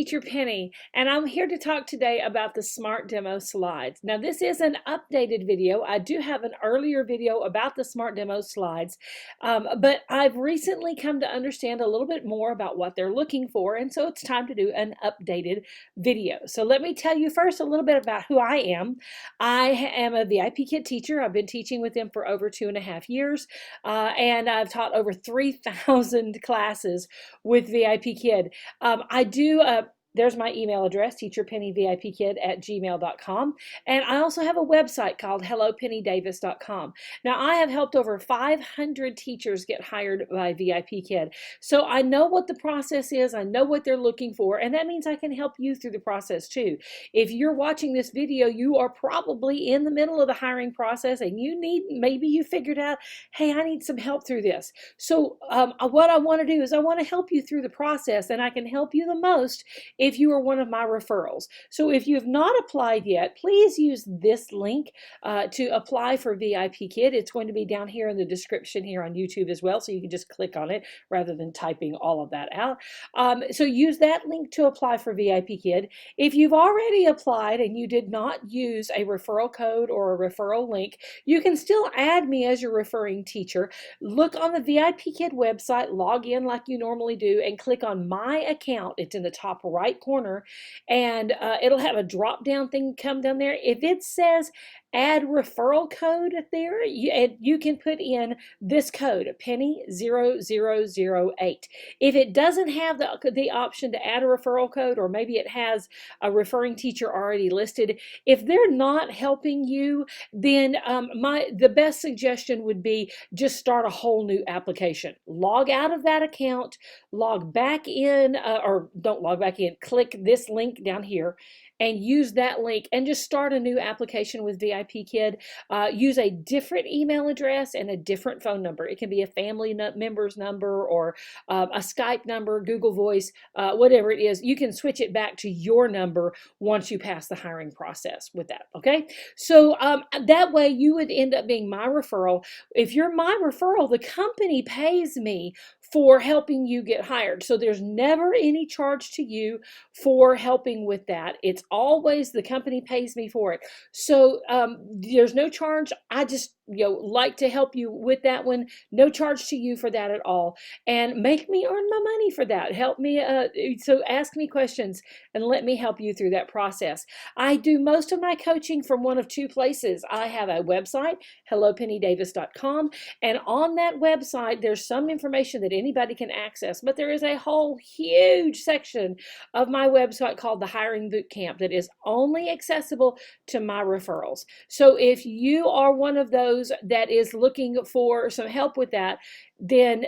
Teacher Penny, and I'm here to talk today about the Smart Demo slides. Now, this is an updated video. I do have an earlier video about the Smart Demo slides, but I've recently come to understand a little bit more about what they're looking for, and so it's time to do an updated video. So let me tell you first a little bit about who I am. I am a VIPKid teacher. I've been teaching with them for over 2.5 years, and I've taught over 3,000 classes with VIPKid. I do, there's my email address, teacherpennyvipkid@gmail.com. And I also have a website called hellopennydavis.com. Now, I have helped over 500 teachers get hired by VIPKid. So I know what the process is. I know what they're looking for. And that means I can help you through the process too. If you're watching this video, you are probably in the middle of the hiring process and maybe you figured out, hey, I need some help through this. So what I want to do is I want to help you through the process, and I can help you the most if you are one of my referrals. So if you have not applied yet, please use this link to apply for VIPKid. It's going to be down here in the description here on YouTube as well, so you can just click on it rather than typing all of that out. So use that link to apply for VIPKid. If you've already applied and you did not use a referral code or a referral link, you can still add me as your referring teacher. Look on the VIPKid website, log in like you normally do, and click on My Account. It's in the top right corner, and it'll have a drop down thing come down there. If it says add referral code there, you can put in this code, Penny0008. If it doesn't have the option to add a referral code, or maybe it has a referring teacher already listed, if they're not helping you, then the best suggestion would be just start a whole new application. Log out of that account, log back in, or don't log back in, click this link down here and use that link and just start a new application with VIPKid. Use a different email address and a different phone number. It can be a family member's number or a Skype number, Google Voice, whatever it is. You can switch it back to your number once you pass the hiring process with that, okay? So that way you would end up being my referral. If you're my referral, the company pays me for helping you get hired. So there's never any charge to you for helping with that. It's always the company pays me for it. So there's no charge. I just like to help you with that one. No charge to you for that at all. And make me earn my money for that. Help me. So ask me questions and let me help you through that process. I do most of my coaching from one of two places. I have a website, hellopennydavis.com, and on that website there's some information that anybody can access, but there is a whole huge section of my website called the Hiring Bootcamp that is only accessible to my referrals. So if you are one of those that is looking for some help with that, then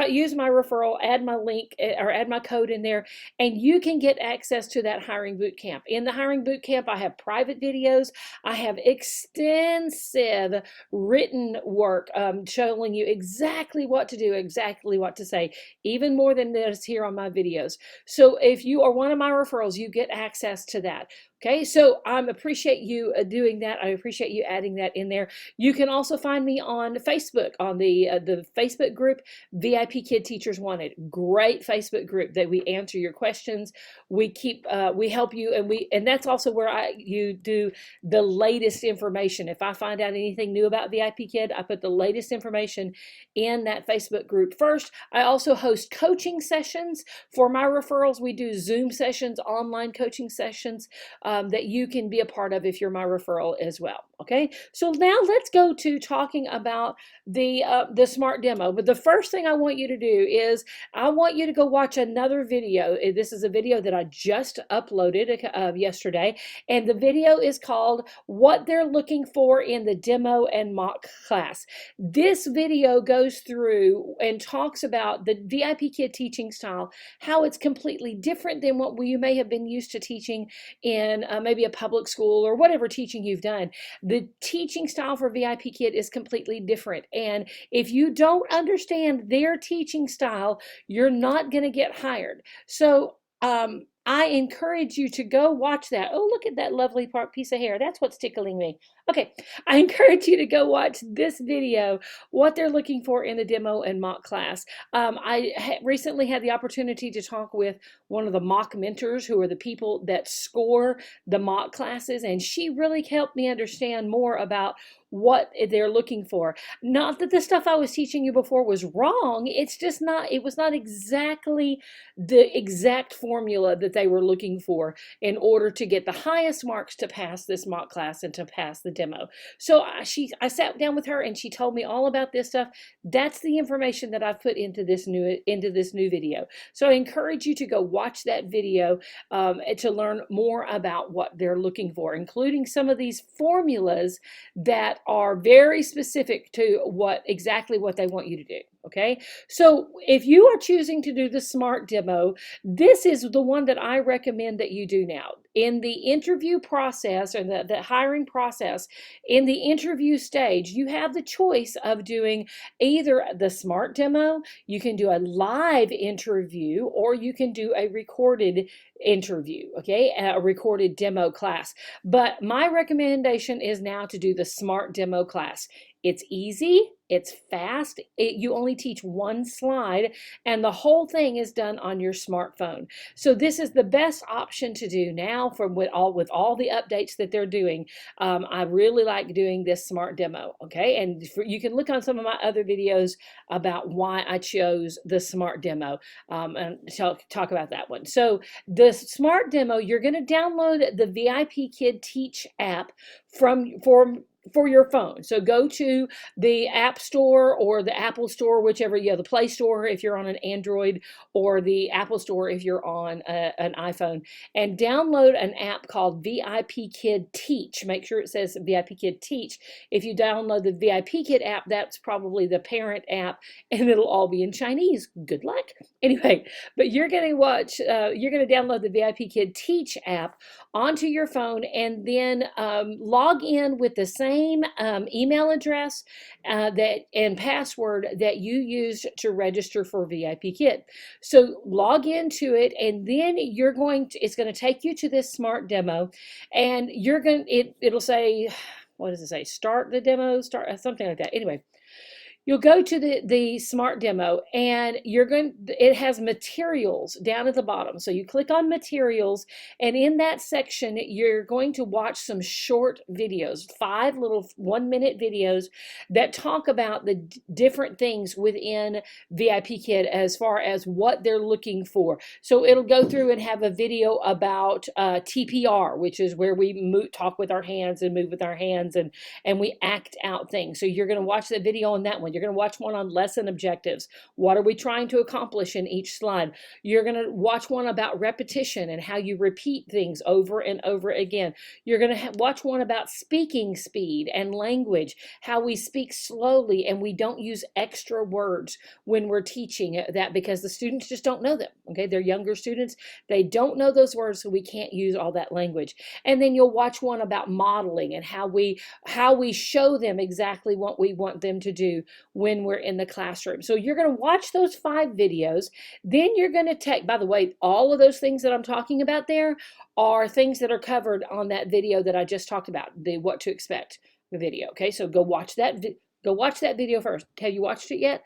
use my referral, add my link or add my code in there, and you can get access to that hiring boot camp. In the hiring boot camp, I have private videos. I have extensive written work showing you exactly what to do, exactly what to say, even more than this here on my videos. So if you are one of my referrals, you get access to that. Okay, so I appreciate you doing that. I appreciate you adding that in there. You can also find me on Facebook, on the Facebook group, VIPKid Teachers Wanted. Great Facebook group that we answer your questions. We help you, and that's also where you do the latest information. If I find out anything new about VIPKid, I put the latest information in that Facebook group first. I also host coaching sessions for my referrals. We do Zoom sessions, online coaching sessions that you can be a part of if you're my referral as well. Okay, so now let's go to talking about the smart demo. But the first thing I want you to do is I want you to go watch another video. This is a video that I just uploaded yesterday, and the video is called What They're Looking For in the Demo and Mock Class. This video goes through and talks about the VIPKid teaching style, how it's completely different than what you may have been used to teaching in maybe a public school or whatever teaching you've done. The teaching style for VIPKid is completely different. And if you don't understand their teaching style, you're not going to get hired. So I encourage you to go watch that. Oh, look at that lovely piece of hair. That's what's tickling me. Okay, I encourage you to go watch this video, what they're looking for in the demo and mock class. I recently had the opportunity to talk with one of the mock mentors, who are the people that score the mock classes, and she really helped me understand more about what they're looking for. Not that the stuff I was teaching you before was wrong, it's just not, it was not exactly the exact formula that they were looking for in order to get the highest marks to pass this mock class and to pass the demo. So I sat down with her and she told me all about this stuff. That's the information that I've put into this new video. So I encourage you to go watch that video to learn more about what they're looking for, including some of these formulas that are very specific to exactly what they want you to do. Okay, so if you are choosing to do the SMART demo, this is the one that I recommend that you do now. In the interview process, or the hiring process, in the interview stage, you have the choice of doing either the SMART demo, you can do a live interview, or you can do a recorded interview, okay, a recorded demo class. But my recommendation is now to do the SMART demo class. It's easy, it's fast, you only teach one slide, and the whole thing is done on your smartphone. So this is the best option to do now with all the updates that they're doing. I really like doing this SMART demo, okay? And you can look on some of my other videos about why I chose the SMART demo, and talk about that one. So the SMART demo, you're going to download the VIPKid Teach app for your phone. So go to the App Store or the Apple Store, whichever, the Play Store if you're on an Android, or the Apple Store if you're on an iPhone, and download an app called VIPKid Teach. Make sure it says VIPKid Teach. If you download the VIPKid app, that's probably the parent app, and it'll all be in Chinese. Good luck. Anyway, but you're going to download the VIPKid Teach app onto your phone, and then log in with the same email address and password that you used to register for VIPKid. So log into it, and then it's going to take you to this SMART demo, and it'll say, what does it say? Start the demo, something like that. Anyway, you'll go to the SMART demo, and it has materials down at the bottom. So you click on materials, and in that section, you're going to watch some short videos, 5 little 1-minute videos that talk about the different things within VIPKid as far as what they're looking for. So it'll go through and have a video about TPR, which is where we talk with our hands and move with our hands, and we act out things. So you're going to watch the video on that one. You're going to watch one on lesson objectives. What are we trying to accomplish in each slide? You're going to watch one about repetition and how you repeat things over and over again. You're going to watch one about speaking speed and language, how we speak slowly and we don't use extra words when we're teaching that, because the students just don't know them. Okay, they're younger students. They don't know those words, so we can't use all that language. And then you'll watch one about modeling and how we show them exactly what we want them to do when we're in the classroom. So you're going to watch those 5 videos. Then you're going to take, by the way, all of those things that I'm talking about there are things that are covered on that video that I just talked about, the what to expect the video. Okay, so go watch that video first. Have you watched it yet?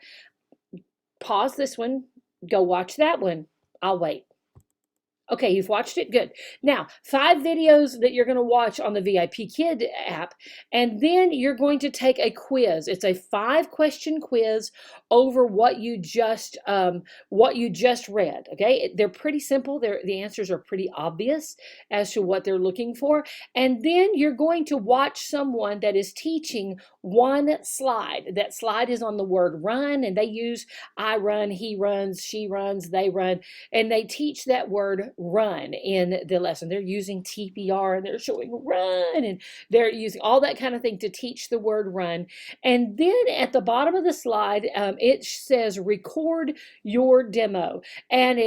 Pause this one, go watch that one. I'll wait. Okay, you've watched it? Good. Now, 5 videos that you're going to watch on the VIPKid app, and then you're going to take a quiz. It's a 5-question quiz over what you just read. Okay, they're pretty simple. The answers are pretty obvious as to what they're looking for, and then you're going to watch someone that is teaching one slide. That slide is on the word run, and they use I run, he runs, she runs, they run, and they teach that word run in the lesson. They're using TPR, and they're showing run, and they're using all that kind of thing to teach the word run. And then at the bottom of the slide, it says record your demo, and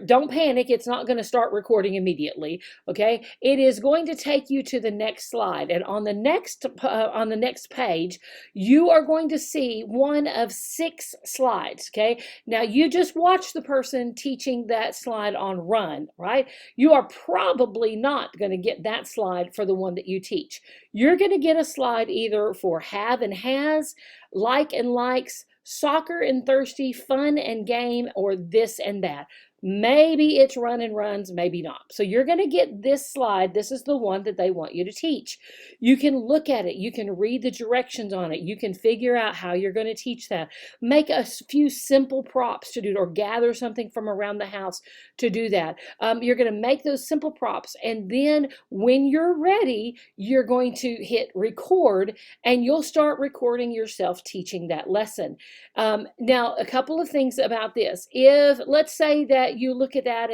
don't panic, it's not going to start recording immediately. Okay, it is going to take you to the next slide, and on the next page you are going to see one of 6 slides. Okay, now you just watch the person teaching that slide on run, fun, right? You are probably not going to get that slide for the one that you teach. You're going to get a slide either for have and has, like and likes, soccer and thirsty, fun and game, or this and that. Maybe it's run and runs, maybe not. So you're going to get this slide. This is the one that they want you to teach. You can look at it. You can read the directions on it. You can figure out how you're going to teach that. Make a few simple props to do it, or gather something from around the house to do that. You're going to make those simple props. And then when you're ready, you're going to hit record, and you'll start recording yourself teaching that lesson. Now, a couple of things about this. If, let's say that you look at that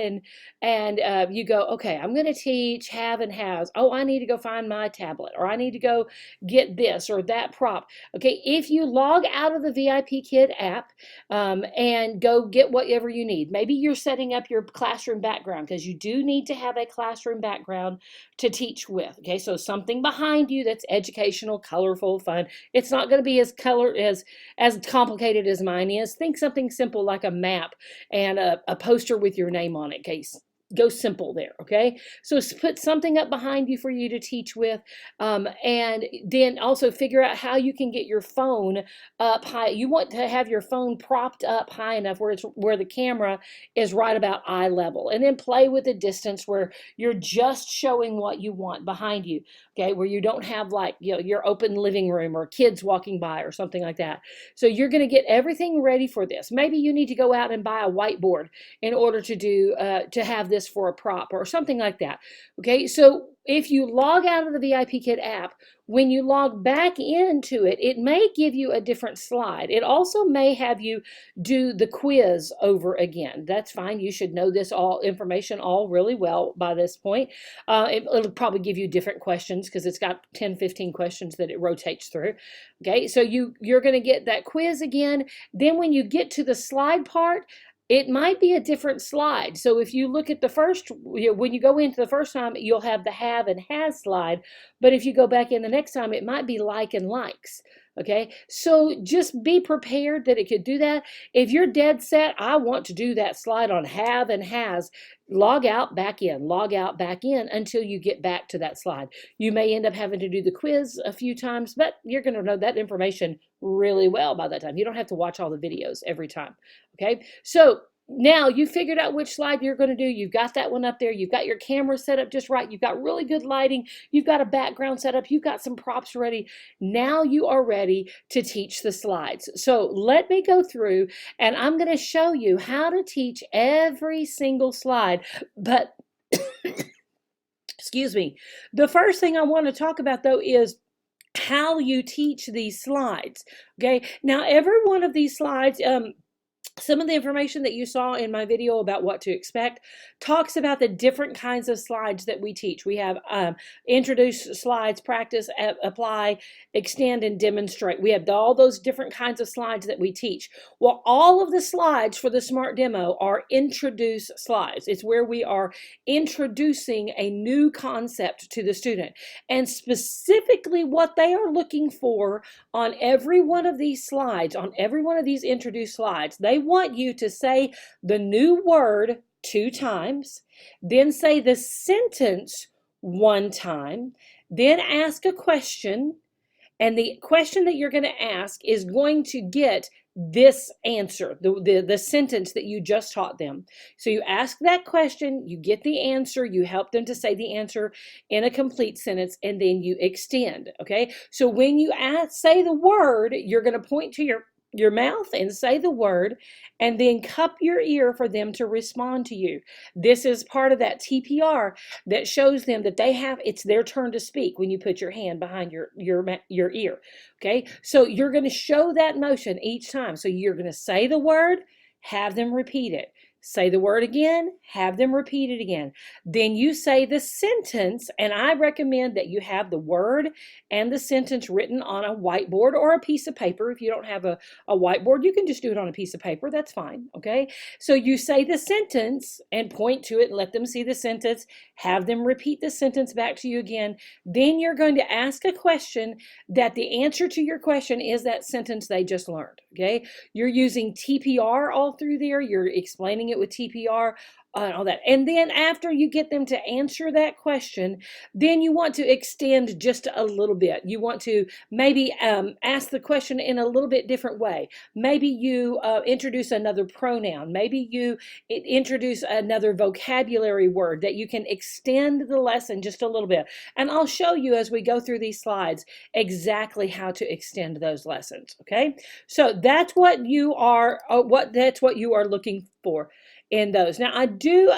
and you go, okay, I'm going to teach have and has. Oh, I need to go find my tablet, or I need to go get this or that prop. Okay, if you log out of the VIPKid app and go get whatever you need, maybe you're setting up your classroom background, because you do need to have a classroom background to teach with. Okay, so something behind you that's educational, colorful, fun. It's not going to be as complicated as mine is. Think something simple like a map and a poster with your name on it. Okay, go simple there. Okay, so put something up behind you for you to teach with, and then also figure out how you can get your phone up high. You want to have your phone propped up high enough where the camera is right about eye level, and then play with the distance where you're just showing what you want behind you. Okay, where you don't have, like, your open living room or kids walking by or something like that. So you're going to get everything ready for this. Maybe you need to go out and buy a whiteboard in order to have this for a prop or something like that. Okay, so if you log out of the VIPKid app, when you log back into it, it may give you a different slide. It also may have you do the quiz over again. That's fine. You should know this information all really well by this point. It'll probably give you different questions, because it's got 10, 15 questions that it rotates through. Okay, so you're going to get that quiz again. Then when you get to the slide part, it might be a different slide. So if you look at the first, when you go into the first time, you'll have the have and has slide. But if you go back in the next time, it might be like and likes. Okay, so just be prepared that it could do that. If you're dead set, I want to do that slide on have and has, log out, back in, log out, back in, until you get back to that slide. You may end up having to do the quiz a few times, but you're going to know that information really well by that time. You don't have to watch all the videos every time. Okay, so now you figured out which slide you're going to do. You've got that one up there. You've got your camera set up just right. You've got really good lighting. You've got a background set up. You've got some props ready. Now you are ready to teach the slides. So let me go through, and I'm going to show you how to teach every single slide. But excuse me, the first thing I want to talk about, though, is how you teach these slides. Okay, now every one of these slides, some of the information that you saw in my video about what to expect talks about the different kinds of slides that we teach. We have introduce slides, practice, apply, extend, and demonstrate. We have all those different kinds of slides that we teach. Well, all of the slides for the Smart Demo are introduce slides. It's where we are introducing a new concept to the student. And specifically what they are looking for on every one of these slides, on every one of these introduce slides, they want you to say the new word 2 times, then say the sentence 1 time, then ask a question, and the question that you're going to ask is going to get this answer, the sentence that you just taught them. So you ask that question, you get the answer, you help them to say the answer in a complete sentence, and then you extend. Okay, so when you say the word, you're going to point to your mouth and say the word, and then cup your ear for them to respond to you. This is part of that TPR that shows them that it's their turn to speak when you put your hand behind your ear. Okay, so you're going to show that motion each time. So you're going to say the word, have them repeat it. Say the word again, have them repeat it again. Then you say the sentence, and I recommend that you have the word and the sentence written on a whiteboard or a piece of paper. If you don't have a whiteboard, you can just do it on a piece of paper. That's fine, okay? So you say the sentence and point to it and let them see the sentence. Have them repeat the sentence back to you again. Then you're going to ask a question that the answer to your question is that sentence they just learned, okay? You're using TPR all through there. You're explaining it with TPR all that. And then after you get them to answer that question, then you want to extend just a little bit. You want to maybe ask the question in a little bit different way. Maybe you introduce another pronoun. Maybe you introduce another vocabulary word that you can extend the lesson just a little bit. And I'll show you as we go through these slides exactly how to extend those lessons. Okay, so that's what you are. That's what you are looking for in those. Now, I do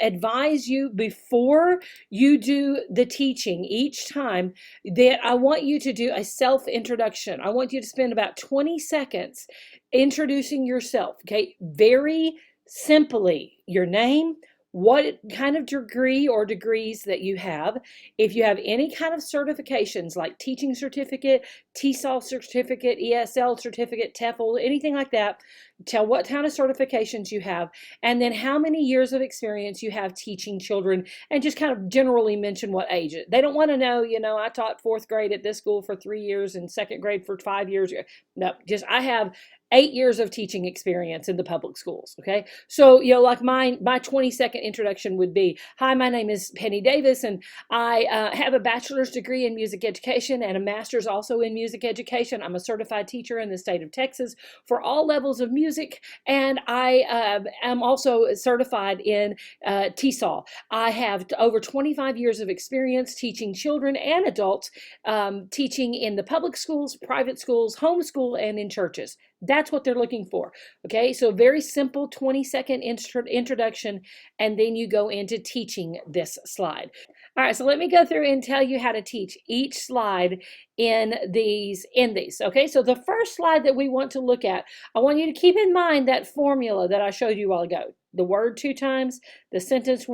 advise you before you do the teaching each time that I want you to do a self-introduction. I want you to spend about 20 seconds introducing yourself, okay? Very simply, your name, what kind of degree or degrees that you have. If you have any kind of certifications like teaching certificate, TESOL certificate, ESL certificate, TEFL, anything like that, tell what kind of certifications you have, and then how many years of experience you have teaching children, and just kind of generally mention what age. They don't want to know, you know, I taught fourth grade at this school for 3 years and second grade for 5 years. No, just I have 8 years of teaching experience in the public schools. Okay, so you know, like my 20-second introduction would be, hi, my name is Penny Davis, and I have a bachelor's degree in music education and a master's also in music education. I'm a certified teacher in the state of Texas for all levels of music, and I am also certified in TESOL. I have over 25 years of experience teaching children and adults, teaching in the public schools, private schools, homeschool, and in churches. That's what they're looking for. Okay, so very simple 20-second introduction, and then you go into teaching this slide. All right, so let me go through and tell you how to teach each slide in these. Okay, so the first slide that we want to look at, I want you to keep in mind that formula that I showed you a while ago. The word 2 times, the sentence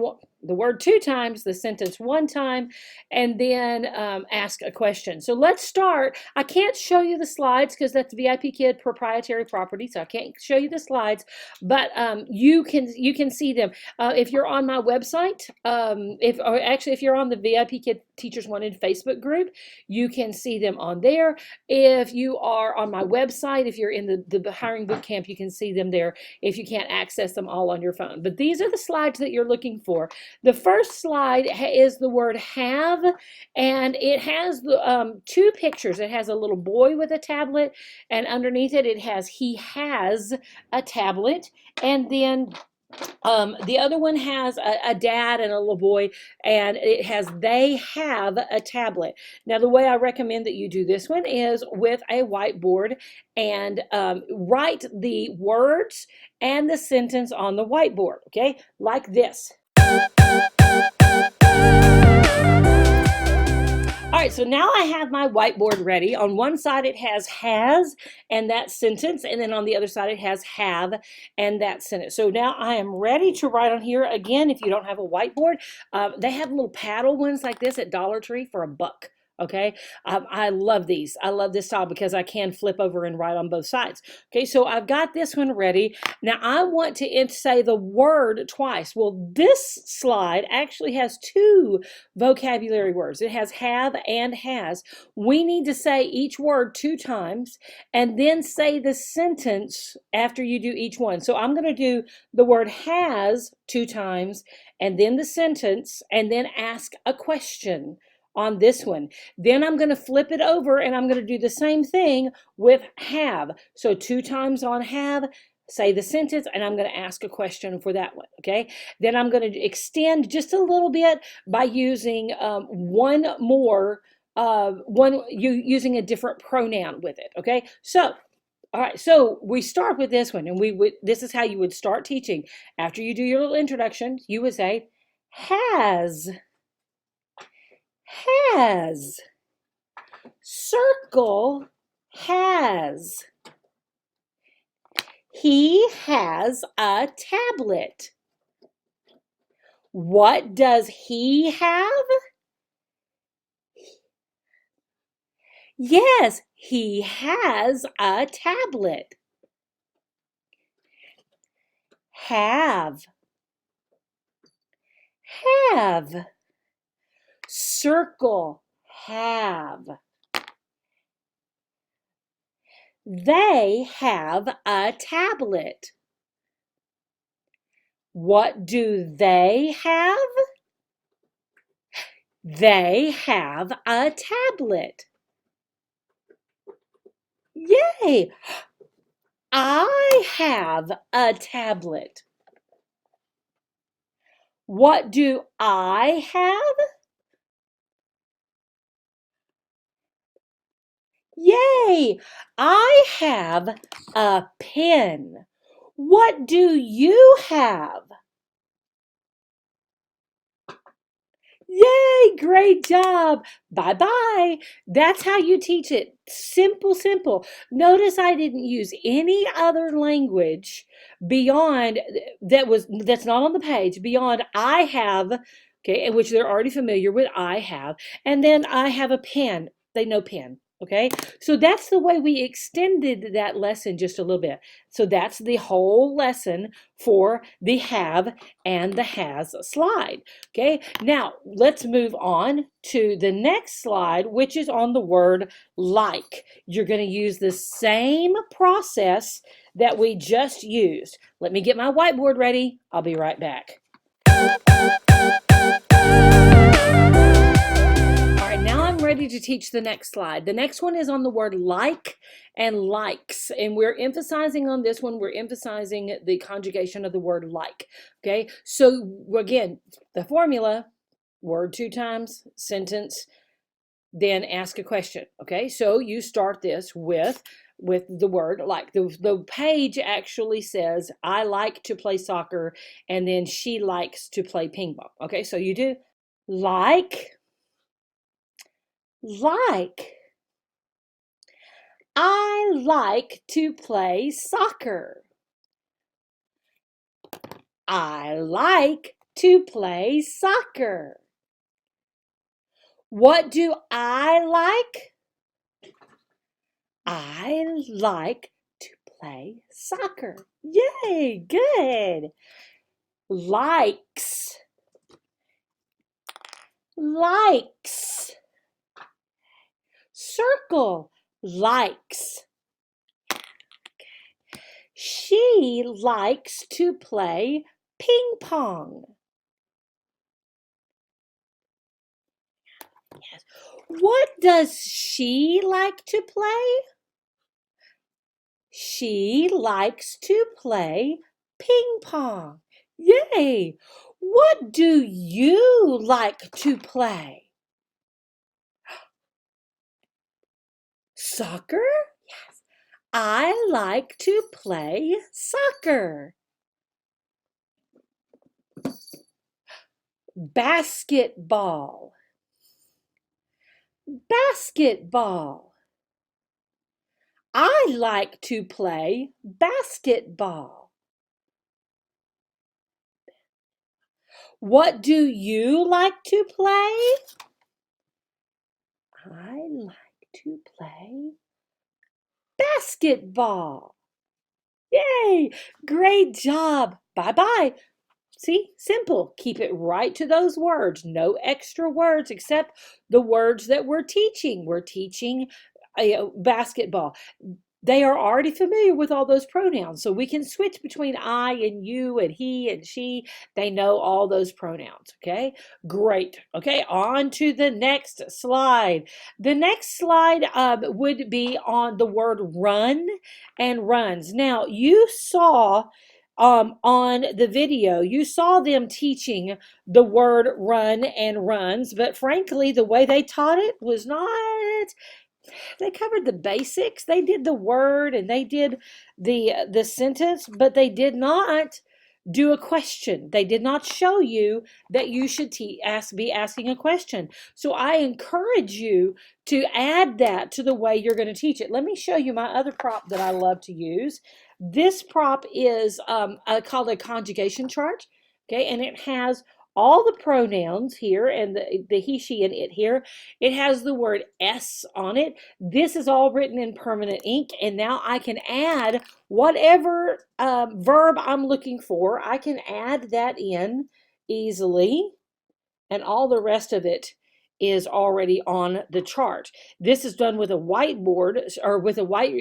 the word 2 times, the sentence 1 time, and then ask a question. So let's start. I can't show you the slides because that's VIPKid proprietary property, so I can't show you the slides, but you can see them if you're on my website. If you're on the VIPKid Teachers Wanted Facebook group, you can see them on there. If you are on my website, if you're in the hiring boot camp, you can see them there if you can't access them all on your phone. But these are the slides that you're looking for. The first slide is the word have, and it has the 2 pictures. It has a little boy with a tablet, and underneath it, it has he has a tablet, and then the other one has a dad and a little boy, and it has they have a tablet. Now, the way I recommend that you do this one is with a whiteboard, and write the words and the sentence on the whiteboard, okay? Like this. All right, so now I have my whiteboard ready. On one side it has and that sentence, and then on the other side it has have and that sentence. So now I am ready to write on here. Again, if you don't have a whiteboard, they have little paddle ones like this at Dollar Tree for $1. Okay, I love these. I love this style because I can flip over and write on both sides. Okay, so I've got this one ready. Now I want to say the word twice. Well, this slide actually has 2 vocabulary words. It has have and has. We need to say each word 2 times and then say the sentence after you do each one. So I'm going to do the word has 2 times and then the sentence, and then ask a question on this one. Then I'm going to flip it over and I'm going to do the same thing with have. So 2 times on have, say the sentence, and I'm going to ask a question for that one. Okay, then I'm going to extend just a little bit by using one more using a different pronoun with it. Okay, so all right, so we start with this one, and this is how you would start teaching. After you do your little introduction, you would say has, circle has, he has a tablet. What does he have? Yes, he has a tablet. Have, circle have. They have a tablet. What do they have? They have a tablet. Yay! I have a tablet. What do I have? Yay! I have a pen. What do you have? Yay, great job. Bye-bye. That's how you teach it. Simple, simple. Notice I didn't use any other language beyond that's not on the page, beyond I have, okay, which they're already familiar with, I have, and then I have a pen. They know pen. Okay, so that's the way we extended that lesson just a little bit. So that's the whole lesson for the have and the has slide. Okay, now let's move on to the next slide, which is on the word like. You're going to use the same process that we just used. Let me get my whiteboard ready. I'll be right back. Now I'm ready to teach the next slide. The next one is on the word like and likes. And we're emphasizing on this one, we're emphasizing the conjugation of the word like. Okay, so again, the formula, word 2 times, sentence, then ask a question. Okay, so you start this with the word like. The page actually says, I like to play soccer, and then she likes to play ping pong. Okay, so you do like. I like to play soccer. I like to play soccer. What do I like? I like to play soccer. Yay, good. Likes. Circle. Likes. She likes to play ping pong. Yes. What does she like to play? She likes to play ping pong. Yay! What do you like to play? Soccer? Yes. I like to play soccer. Basketball. I like to play basketball. What do you like to play? I like to play basketball. Yay! Great job. Bye-bye. See, simple. Keep it right to those words. No extra words except the words that we're teaching. We're teaching basketball. They are already familiar with all those pronouns, so we can switch between I and you and he and she. They know all those pronouns, okay? Great. Okay, on to the next slide. The next slide would be on the word run and runs. Now, you saw on the video, you saw them teaching the word run and runs, but frankly, the way they taught it was not, they covered the basics. They did the word and they did the sentence, but they did not do a question. They did not show you that you should be asking a question. So I encourage you to add that to the way you're going to teach it. Let me show you my other prop that I love to use. This prop is called a conjugation chart. Okay, and it has all the pronouns here and the he, she, and it here. It has the word S on it. This is all written in permanent ink, and now I can add whatever verb I'm looking for. I can add that in easily, and all the rest of it is already on the chart. This is done with a whiteboard or with a white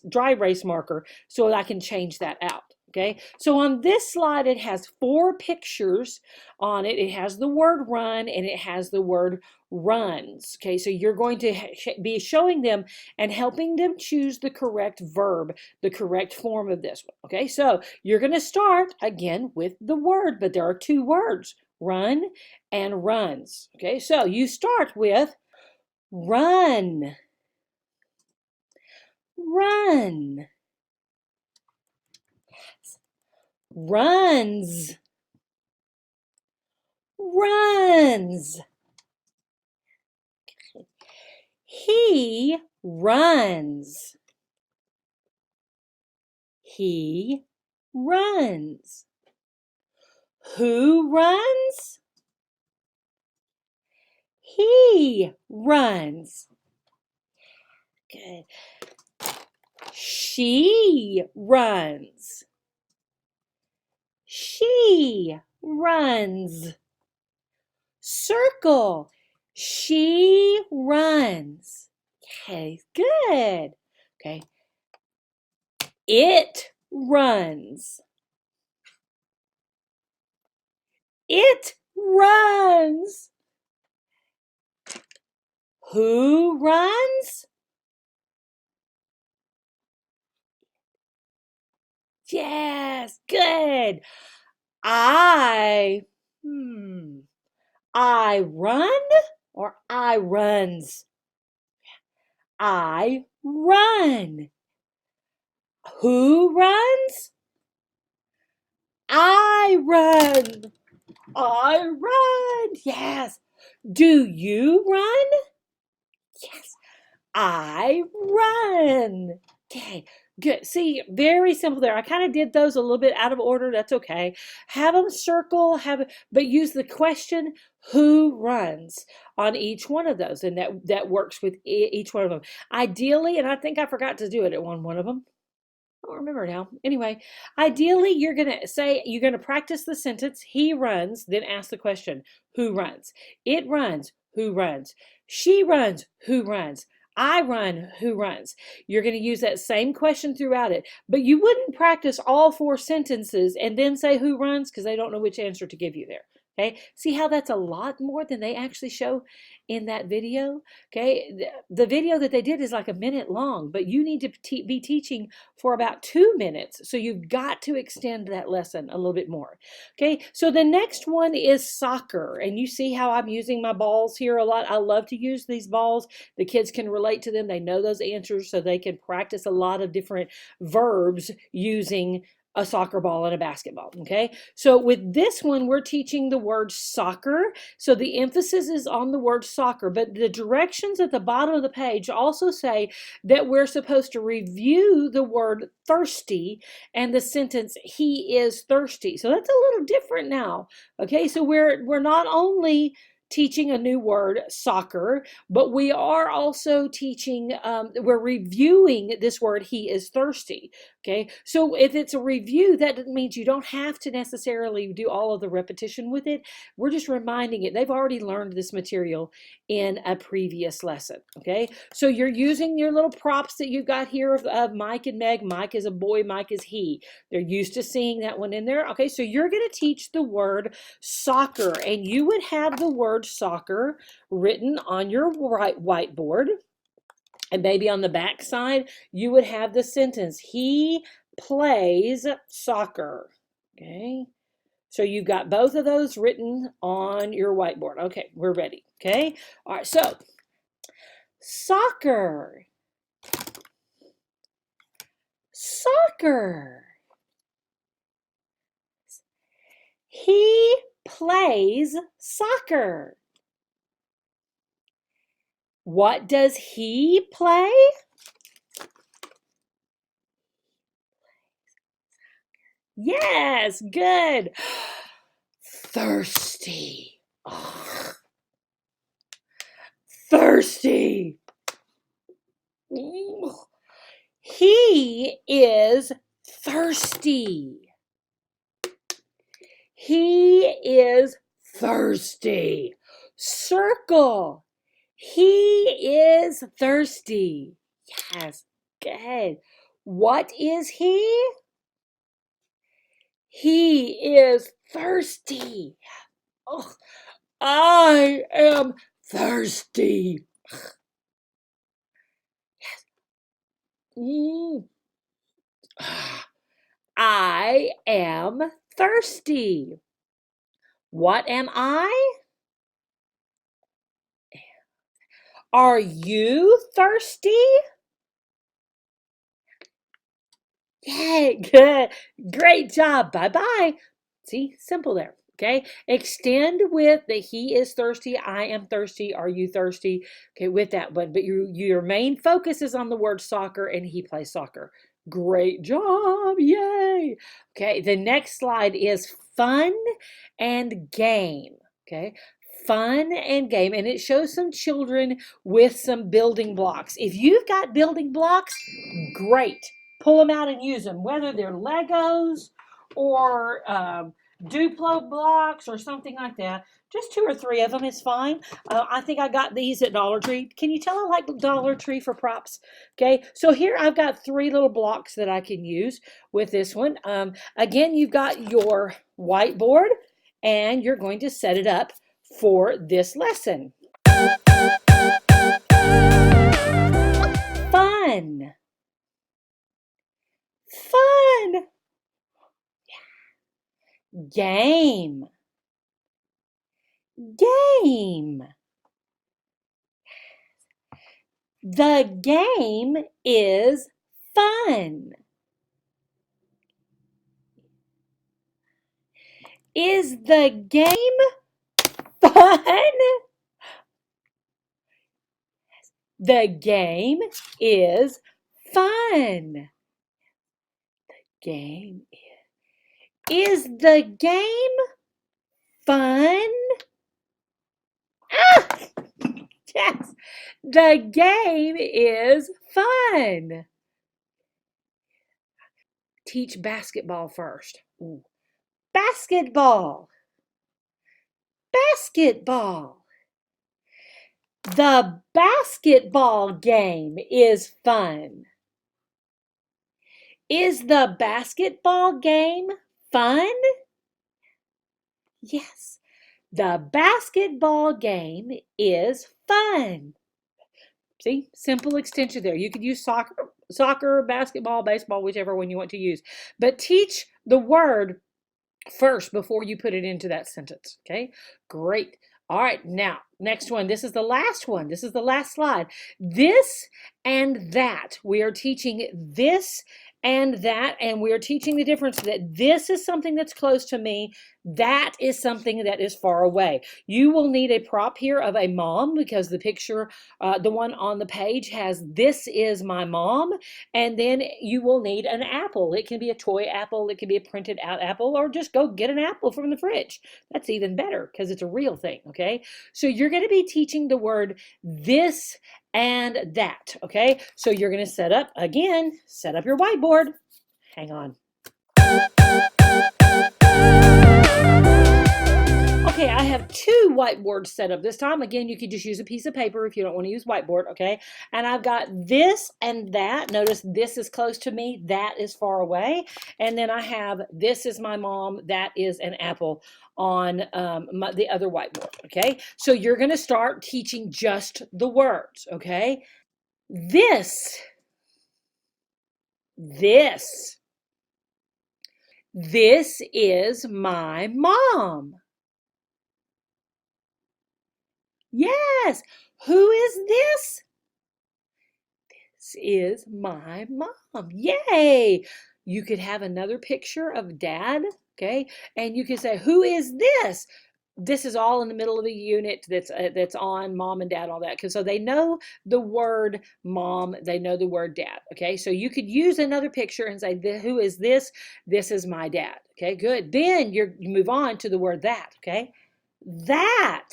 dry erase marker, so I can change that out. Okay, so on this slide, it has 4 pictures on it. It has the word run and it has the word runs. Okay, so you're going to be showing them and helping them choose the correct verb, the correct form of this one. Okay, so you're going to start again with the word, but there are 2 words, run and runs. Okay, so you start with run, run, runs, runs. He runs. He runs. Who runs? He runs. Good. She runs. She runs. Circle. She runs. Okay, good. Okay. It runs. It runs. Who runs? Yes, good. I, I run or I runs? I run. Who runs? I run. I run. Yes. Do you run? Yes. I run. Okay, good. See, very simple there. I kind of did those a little bit out of order. That's okay. Have them circle, but use the question, who runs on each one of those, and that works with each one of them. Ideally, and I think I forgot to do it at one of them. I don't remember now. Anyway, ideally, you're going to practice the sentence, he runs, then ask the question, who runs? It runs, who runs? She runs, who runs? I run, who runs? You're going to use that same question throughout it, but you wouldn't practice all 4 sentences and then say who runs because they don't know which answer to give you there. Okay, see how that's a lot more than they actually show in that video? Okay, the video that they did is like a minute long, but you need to be teaching for about 2 minutes. So you've got to extend that lesson a little bit more. Okay, so the next one is soccer. And you see how I'm using my balls here a lot. I love to use these balls. The kids can relate to them. They know those answers, so they can practice a lot of different verbs using a soccer ball and a basketball. Okay, so with this one, we're teaching the word soccer. So the emphasis is on the word soccer, but the directions at the bottom of the page also say that we're supposed to review the word thirsty and the sentence, he is thirsty. So that's a little different now. Okay, so we're not only teaching a new word, soccer, but we are also teaching, we're reviewing this word, he is thirsty. Okay, so if it's a review, that means you don't have to necessarily do all of the repetition with it. We're just reminding it. They've already learned this material in a previous lesson. Okay, so you're using your little props that you've got here of Mike and Meg. Mike is a boy, Mike is he. They're used to seeing that one in there. Okay, so you're going to teach the word soccer, and you would have the word soccer written on your whiteboard. And maybe on the back side, you would have the sentence, he plays soccer. Okay, so you've got both of those written on your whiteboard. Okay, we're ready. Okay, all right, so soccer, soccer. He plays soccer. What does he play? Yes, good. Thirsty. Oh, thirsty. He is thirsty. He is thirsty. Circle. He is thirsty. Yes, good. What is he? He is thirsty. Oh, I am thirsty. Mm. I am thirsty. What am I? Are you thirsty? Yay, good. Great job. Bye-bye. See, simple there. Okay. Extend with the he is thirsty, I am thirsty, are you thirsty? Okay, with that one. But your main focus is on the word soccer and he plays soccer. Great job. Yay. Okay, the next slide is fun and game. Okay. Fun and game, and it shows some children with some building blocks. If you've got building blocks, great. Pull them out and use them, whether they're Legos or Duplo blocks or something like that. Just 2 or 3 of them is fine. I think I got these at Dollar Tree. Can you tell I like Dollar Tree for props? Okay, so here I've got 3 little blocks that I can use with this one. Again, you've got your whiteboard and you're going to set it up for this lesson. Fun. Fun. Game. Game. The game is fun. Is the game fun? The game is fun. Game is the game fun? Ah! Yes, the game is fun. Teach basketball first. Ooh. Basketball. Basketball. The basketball game is fun. Is the basketball game fun? Yes, the basketball game is fun. See, simple extension there. You could use soccer, basketball, baseball, whichever one you want to use. But teach the word first before you put it into that sentence. Okay, great. All right, now, next one. This is the last one. This is the last slide. This and that. We are teaching this and that, and we are teaching the difference that this is something that's close to me, that is something that is far away. You will need a prop here of a mom because the picture, the one on the page has this is my mom, and then you will need an apple. It can be a toy apple, it can be a printed out apple, or just go get an apple from the fridge. That's even better because it's a real thing, okay? So you're going to be teaching the word this and that, okay? So you're going to set up your whiteboard. Hang on. Okay, I have 2 whiteboards set up this time. Again, you could just use a piece of paper if you don't want to use whiteboard, okay? And I've got this and that. Notice this is close to me, that is far away. And then I have this is my mom, that is an apple on the other whiteboard, okay? So you're going to start teaching just the words, okay? This. This is my mom. Yes. Who is this? This is my mom. Yay. You could have another picture of dad, okay? And you could say, who is this? This is all in the middle of the unit that's on mom and dad, all that. Because so they know the word mom, they know the word dad. Okay, so you could use another picture and say, who is this? This is my dad. Okay, good. Then you move on to the word that. Okay, that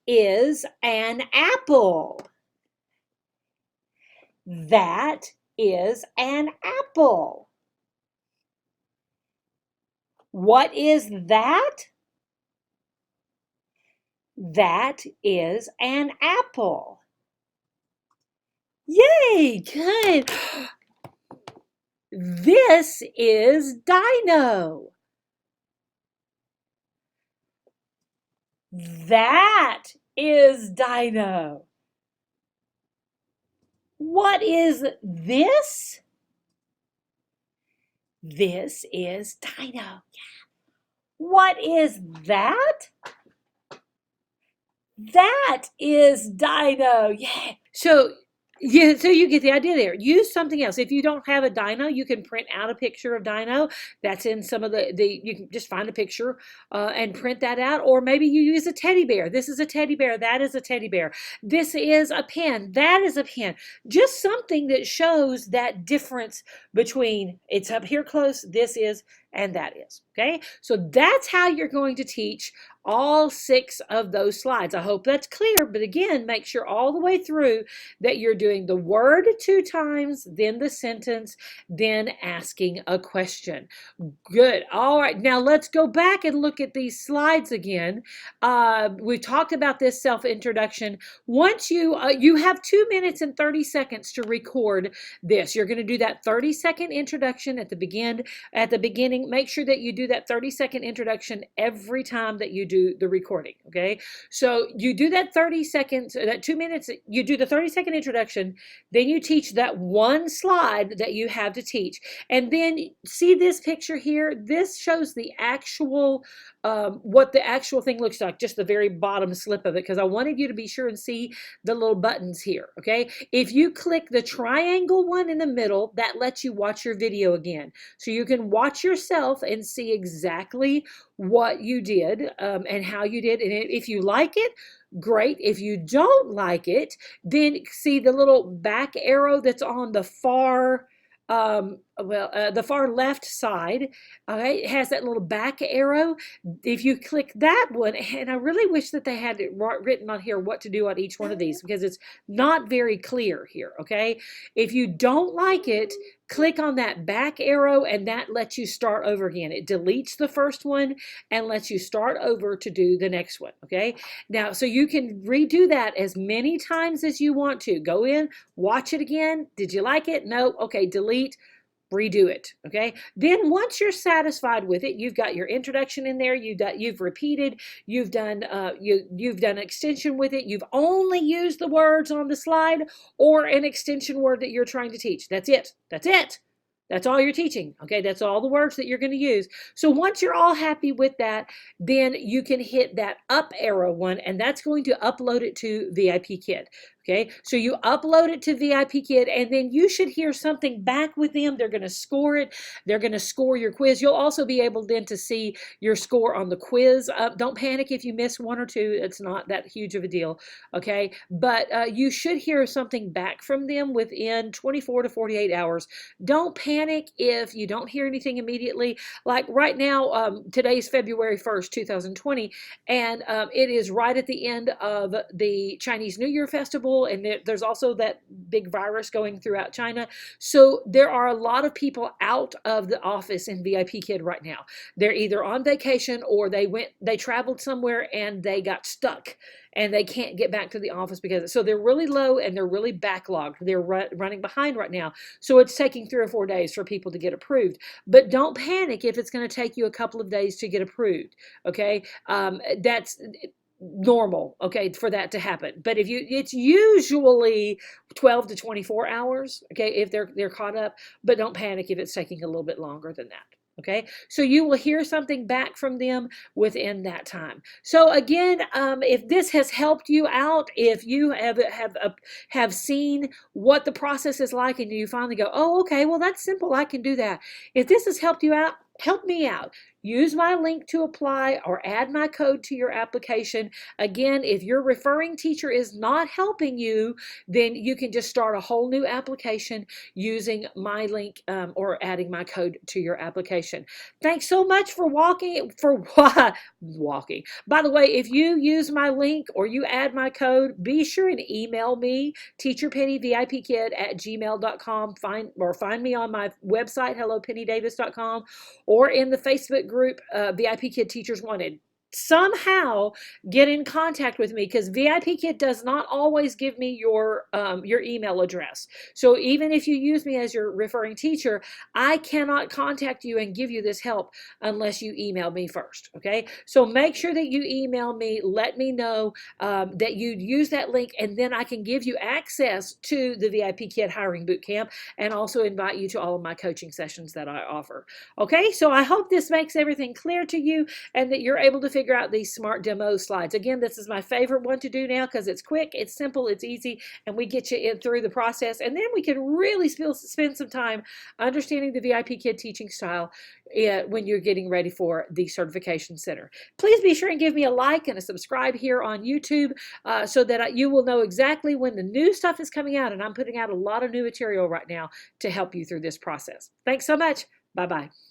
is an apple. That is an apple. What is that? That is an apple. Yay, good. This is Dino. That is Dino. What is this? This is Dino. What is that? That is Dino. Yeah. So so you get the idea there. Use something else. If you don't have a dino, you can print out a picture of dino. That's in some of the you can just find a picture and print that out. Or maybe you use a teddy bear. This is a teddy bear. That is a teddy bear. This is a pen. That is a pen. Just something that shows that difference between it's up here close, this is, and that is. Okay, so that's how you're going to teach all 6 of those slides. I hope that's clear, but again, make sure all the way through that you're doing the word 2 times, then the sentence, then asking a question. Good. All right, now let's go back and look at these slides again. We've talked about this self-introduction. Once you have 2 minutes and 30 seconds to record this. You're going to do that 30-second introduction at the beginning. Make sure that you do that 30-second introduction every time that you do the recording. Okay, so you do that 30 seconds, that 2 minutes, you do the 30-second introduction, then you teach that one slide that you have to teach. And then see this picture here, this shows the actual what the actual thing looks like, just the very bottom slip of it, because I wanted you to be sure and see the little buttons here. Okay, if you click the triangle one in the middle, that lets you watch your video again, so you can watch yourself and see exactly what you did and how you did. And if you like it, great. If you don't like it, then see the little back arrow that's on the far the far left side. Okay, it has that little back arrow. If you click that one, and I really wish that they had it written on here what to do on each one of these, because it's not very clear here. Okay, if you don't like it, click on that back arrow, and that lets you start over again. It deletes the first one and lets you start over to do the next one. Okay, now so you can redo that as many times as you want to. Go in, watch it again. Did you like it? No. Okay, delete, redo it. Okay, then once you're satisfied with it, you've got your introduction in there, you've repeated, you've done you've done an extension with it, you've only used the words on the slide or an extension word that you're trying to teach. That's it. That's all you're teaching. Okay, that's all the words that you're going to use. So once you're all happy with that, then you can hit that up arrow one, and that's going to upload it to VIPKid. Okay, so you upload it to VIPKid, and then you should hear something back with them. They're going to score it. They're going to score your quiz. You'll also be able then to see your score on the quiz. Don't panic if you miss 1 or 2. It's not that huge of a deal. Okay, but you should hear something back from them within 24 to 48 hours. Don't panic if you don't hear anything immediately. Like right now, today's February 1st, 2020, and it is right at the end of the Chinese New Year festival, and there's also that big virus going throughout China. So there are a lot of people out of the office in VIPKid right now. They're either on vacation or they traveled somewhere and they got stuck and they can't get back to the office because so they're really low and they're really backlogged. They're running behind right now. So it's taking 3 or 4 days for people to get approved. But don't panic if it's going to take you a couple of days to get approved. Okay, that's normal, okay, for that to happen. But if it's usually 12 to 24 hours, okay, if they're caught up. But don't panic if it's taking a little bit longer than that. Okay, so you will hear something back from them within that time. So again, if this has helped you out, if you have seen what the process is like, and you finally go, oh, okay, well that's simple, I can do that. If this has helped you out, help me out. Use my link to apply or add my code to your application. Again, if your referring teacher is not helping you, then you can just start a whole new application using my link or adding my code to your application. Thanks so much for walking. By the way, if you use my link or you add my code, be sure and email me, teacherpennyvipkid@gmail.com. Find me on my website, hellopennydavis.com, or in the Facebook group, VIPKid Teachers Wanted. somehow get in contact with me, because VIPKid does not always give me your email address. So even if you use me as your referring teacher, I cannot contact you and give you this help unless you email me first. Okay, so make sure that you email me, let me know that you use that link, and then I can give you access to the VIPKid Hiring Bootcamp and also invite you to all of my coaching sessions that I offer. Okay, so I hope this makes everything clear to you and that you're able to figure out these smart demo slides. Again, this is my favorite one to do now because it's quick, it's simple, it's easy, and we get you in through the process. And then we can really spend some time understanding the VIPKid teaching style when you're getting ready for the certification center. Please be sure and give me a like and a subscribe here on YouTube so that you will know exactly when the new stuff is coming out. And I'm putting out a lot of new material right now to help you through this process. Thanks so much. Bye-bye.